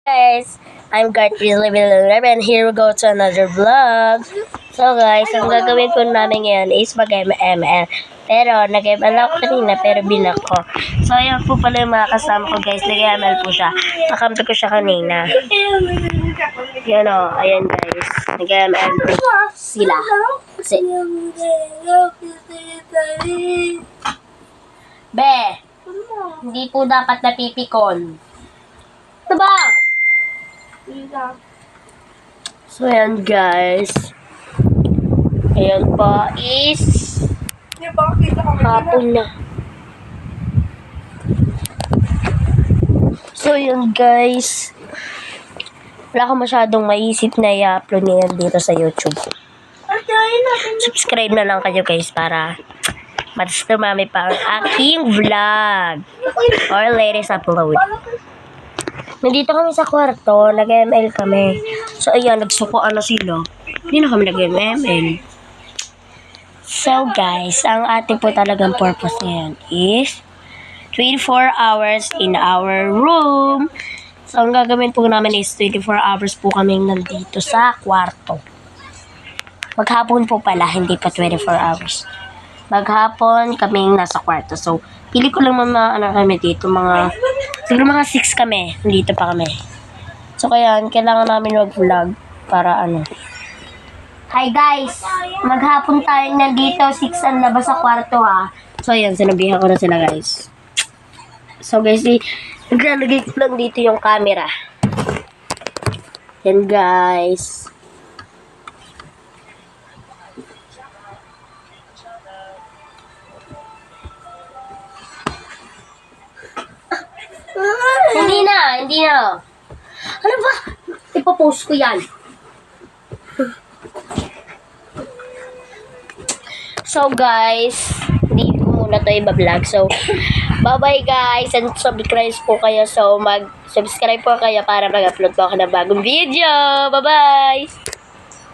Guys, I'm Gartry and here we go to another vlog. So guys, ang gagawin ko namin ngayon is mag-ML. Pero nag-ML ako kanina pero binak ko. So ayan po pala yung mga kasama ko guys, nag-ML po siya. Nakampi ko siya kanina. Yan o, ayan guys. Nag-ML po sila. Kasi, Be, hindi po dapat napipikon. Diba? So, ayan guys. Ayan pa is hapon na. So, ayan guys. Wala akong masyadong maisip na i-upload ngayon dito sa YouTube. Subscribe na lang kayo guys para mas dumami pa ang aking vlog or latest upload. Nandito kami sa kwarto, nag-ML kami. So, ayan, nagsukuan na sila. Hindi na kami nag-ML. So, guys, ang ating po talagang purpose ngayon is 24 hours in our room. So, ang gagawin po namin is 24 hours po kami nandito sa kwarto. Maghapon po pala, hindi pa 24 hours. Maghapon kaming nasa kwarto. So, pili ko lang kami dito, siguro mga 6 kami. Dito pa kami. So, kaya, kailangan namin mag-vlog para Hi guys! Maghapon tayo nandito, 6 ang labas sa kwarto ha. So, ayan, sinabihan ko na sila guys. So, guys, naglalagay ko lang dito yung camera. Yan guys. Hindi na. Ano ba? Ipapost ko yan. So guys, hindi ko muna to iba-vlog. So, bye-bye guys. And subscribe po kayo. So, mag-subscribe po kayo para mag-upload po ako ng bagong video. Bye-bye!